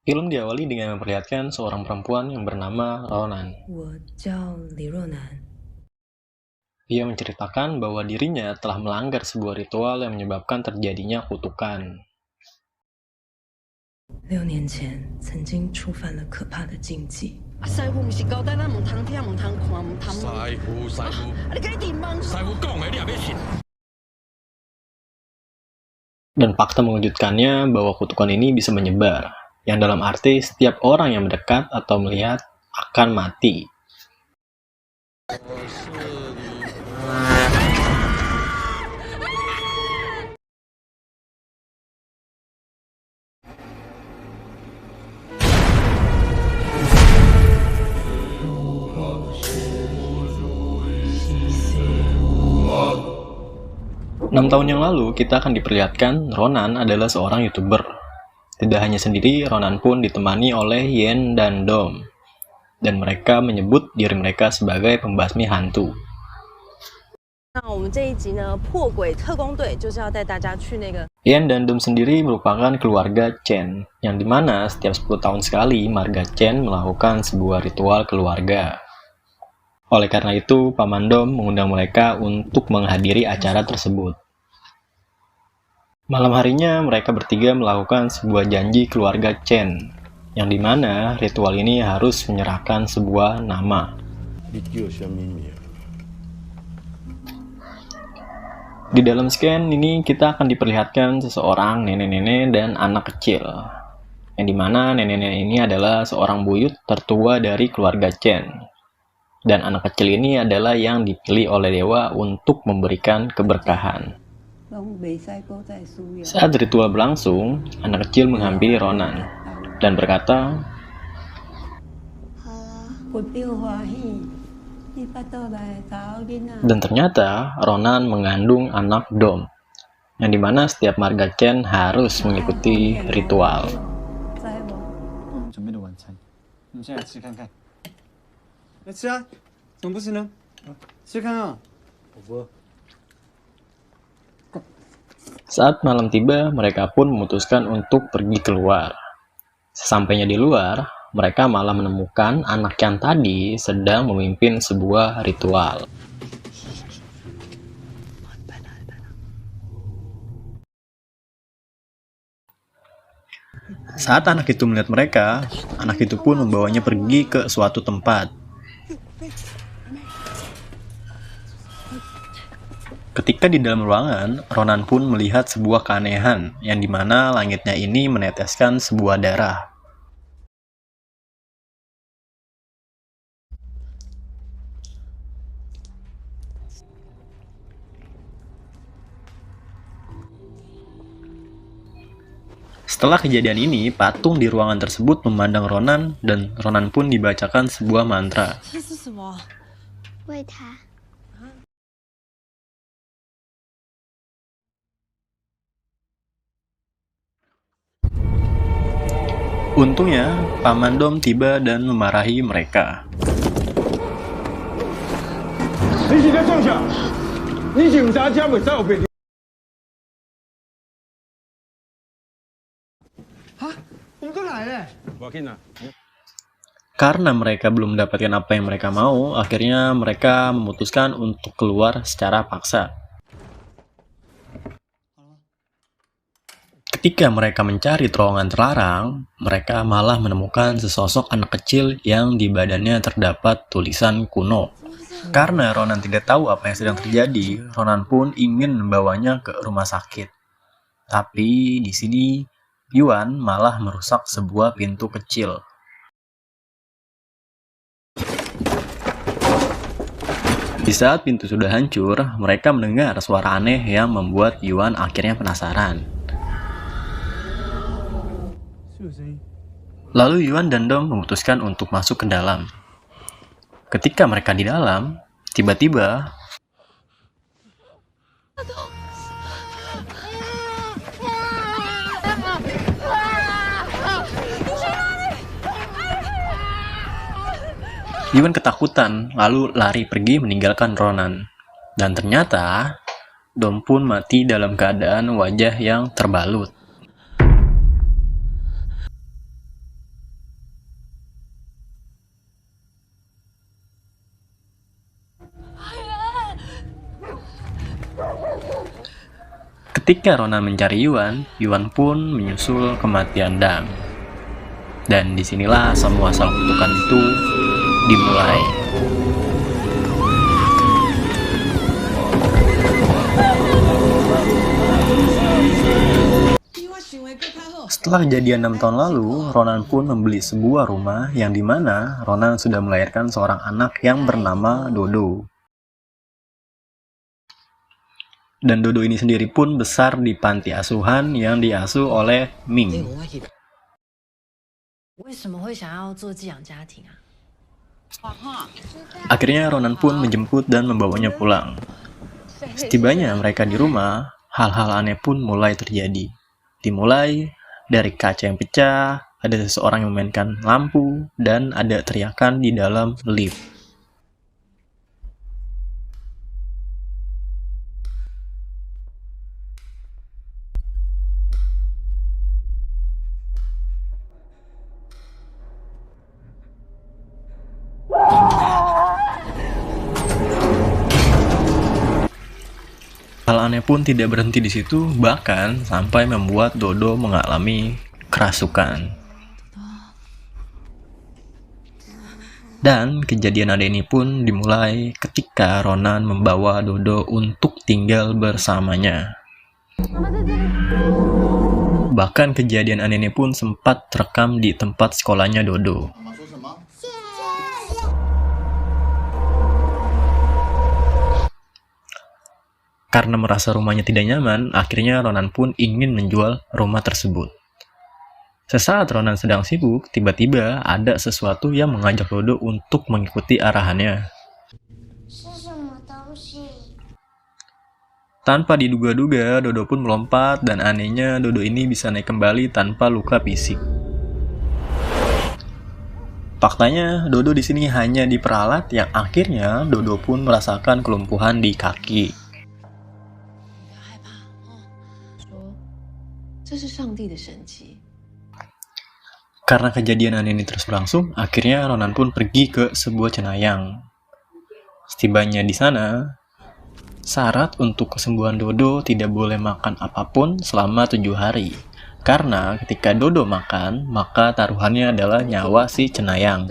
Film diawali dengan memperlihatkan seorang perempuan yang bernama Ronan. 我叫李若男。 Ia menceritakan bahwa dirinya telah melanggar sebuah ritual yang menyebabkan terjadinya kutukan. 6年前曾经触犯了可怕的禁忌。师傅不是交代咱唔通听、唔通看、唔通摸。师傅，你赶紧忙。师傅讲的你也要信。 Dan fakta mengejutkannya bahwa kutukan ini bisa menyebar, yang dalam arti setiap orang yang mendekat atau melihat akan mati. Enam tahun yang lalu, kita akan diperlihatkan Ronan adalah seorang YouTuber. Tidak hanya sendiri, Ronan pun ditemani oleh Yen dan Dom. Dan mereka menyebut diri mereka sebagai pembasmi hantu. 那我们这一集呢，破鬼特工队就是要带大家去那个。 Yen dan Dom sendiri merupakan keluarga Chen, yang dimana setiap 10 tahun sekali marga Chen melakukan sebuah ritual keluarga. Oleh karena itu, Paman Dom mengundang mereka untuk menghadiri acara tersebut. Malam harinya, mereka bertiga melakukan sebuah janji keluarga Chen, yang dimana ritual ini harus menyerahkan sebuah nama. Di dalam scan ini kita akan diperlihatkan seseorang nenek-nenek dan anak kecil, yang dimana nenek-nenek ini adalah seorang buyut tertua dari keluarga Chen, dan anak kecil ini adalah yang dipilih oleh dewa untuk memberikan keberkahan. Saat ritual berlangsung, anak kecil menghampiri Ronan dan berkata, dan ternyata Ronan mengandung anak Dom, yang dimana setiap marga Chen harus mengikuti ritual. Saat malam tiba, mereka pun memutuskan untuk pergi keluar. Sesampainya di luar, mereka malah menemukan anak yang tadi sedang memimpin sebuah ritual. Saat anak itu melihat mereka, anak itu pun membawanya pergi ke suatu tempat. Ketika di dalam ruangan, Ronan pun melihat sebuah keanehan, yang dimana langitnya ini meneteskan sebuah darah. Setelah kejadian ini, patung di ruangan tersebut memandang Ronan, dan Ronan pun dibacakan sebuah mantra. Untungnya, Paman Dom tiba dan memarahi mereka. Karena mereka belum mendapatkan apa yang mereka mau, akhirnya mereka memutuskan untuk keluar secara paksa. Ketika mereka mencari terowongan terlarang, mereka malah menemukan sesosok anak kecil yang di badannya terdapat tulisan kuno. Karena Ronan tidak tahu apa yang sedang terjadi, Ronan pun ingin membawanya ke rumah sakit. Tapi di sini, Yuan malah merusak sebuah pintu kecil. Di saat pintu sudah hancur, mereka mendengar suara aneh yang membuat Yuan akhirnya penasaran. Lalu Yuan dan Dom memutuskan untuk masuk ke dalam. Ketika mereka di dalam, tiba-tiba Yuan ketakutan, lalu lari pergi meninggalkan Ronan. Dan ternyata, Dom pun mati dalam keadaan wajah yang terbalut. Ketika Ronan mencari Yuan, Yuan pun menyusul kematian Dang. Dan disinilah semua asal kutukan itu dimulai. Setelah kejadian 6 tahun lalu, Ronan pun membeli sebuah rumah yang dimana Ronan sudah melahirkan seorang anak yang bernama Dodo. Dan Dodo ini sendiri pun besar di panti asuhan yang diasuh oleh Ming. Akhirnya Ronan pun menjemput dan membawanya pulang. Setibanya mereka di rumah, hal-hal aneh pun mulai terjadi. Dimulai dari kaca yang pecah, ada seseorang yang memainkan lampu, dan ada teriakan di dalam lift. Hal aneh pun tidak berhenti di situ, bahkan sampai membuat Dodo mengalami kerasukan. Dan kejadian aneh ini pun dimulai ketika Ronan membawa Dodo untuk tinggal bersamanya. Bahkan kejadian aneh ini pun sempat terekam di tempat sekolahnya Dodo. Karena merasa rumahnya tidak nyaman, akhirnya Ronan pun ingin menjual rumah tersebut. Sesaat Ronan sedang sibuk, tiba-tiba ada sesuatu yang mengajak Dodo untuk mengikuti arahannya. Tanpa diduga-duga, Dodo pun melompat dan anehnya Dodo ini bisa naik kembali tanpa luka fisik. Faktanya, Dodo di sini hanya diperalat yang akhirnya Dodo pun merasakan kelumpuhan di kaki. Karena kejadian aneh ini terus berlangsung, akhirnya Ronan pun pergi ke sebuah cenayang. Setibanya di sana, syarat untuk kesembuhan Dodo tidak boleh makan apapun selama 7 hari. Karena ketika Dodo makan, maka taruhannya adalah nyawa si cenayang.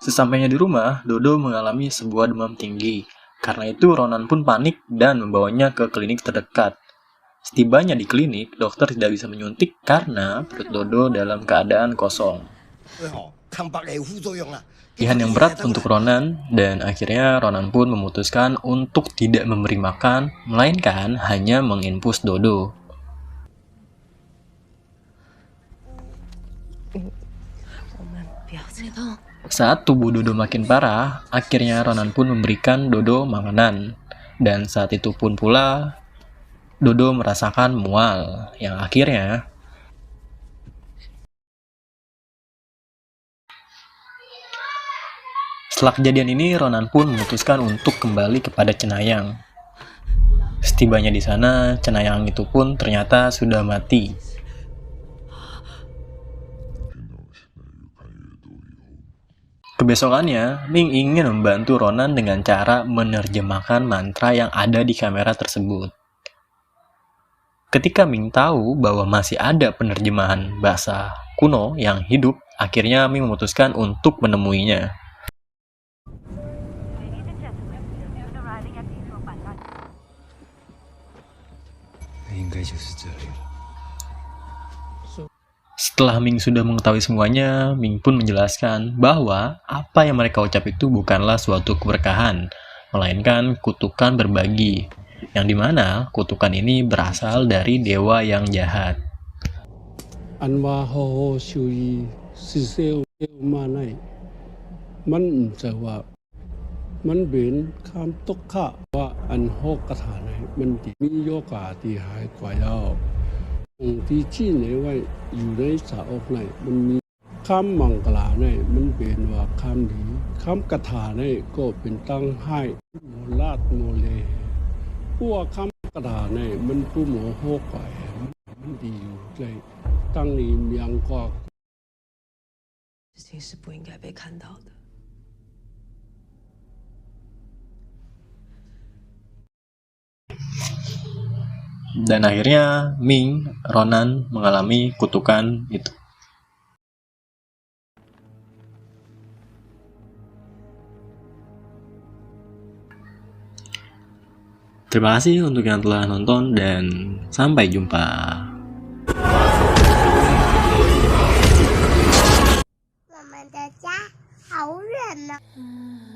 Sesampainya di rumah, Dodo mengalami sebuah demam tinggi. Karena itu Ronan pun panik dan membawanya ke klinik terdekat. Setibanya di klinik, dokter tidak bisa menyuntik karena perut Dodo dalam keadaan kosong. Pilihan yang berat untuk Ronan, dan akhirnya Ronan pun memutuskan untuk tidak memberi makan, melainkan hanya menginfus Dodo. Saat tubuh Dodo makin parah, akhirnya Ronan pun memberikan Dodo makanan. Dan saat itu pun pula, Dodo merasakan mual, yang akhirnya setelah kejadian ini, Ronan pun memutuskan untuk kembali kepada cenayang. Setibanya di sana, cenayang itu pun ternyata sudah mati. Kebesokannya, Ming ingin membantu Ronan dengan cara menerjemahkan mantra yang ada di kamera tersebut. Ketika Ming tahu bahwa masih ada penerjemahan bahasa kuno yang hidup, akhirnya Ming memutuskan untuk menemuinya. Setelah Ming sudah mengetahui semuanya, Ming pun menjelaskan bahwa apa yang mereka ucap itu bukanlah suatu keberkahan, melainkan kutukan berbagi, yang dimana kutukan ini berasal dari dewa yang jahat. 当你们两个事情是不应该被看到的。Dan akhirnya Ming, Ronan mengalami kutukan itu. Terima kasih untuk yang telah nonton dan sampai jumpa. 我们的家好远呢。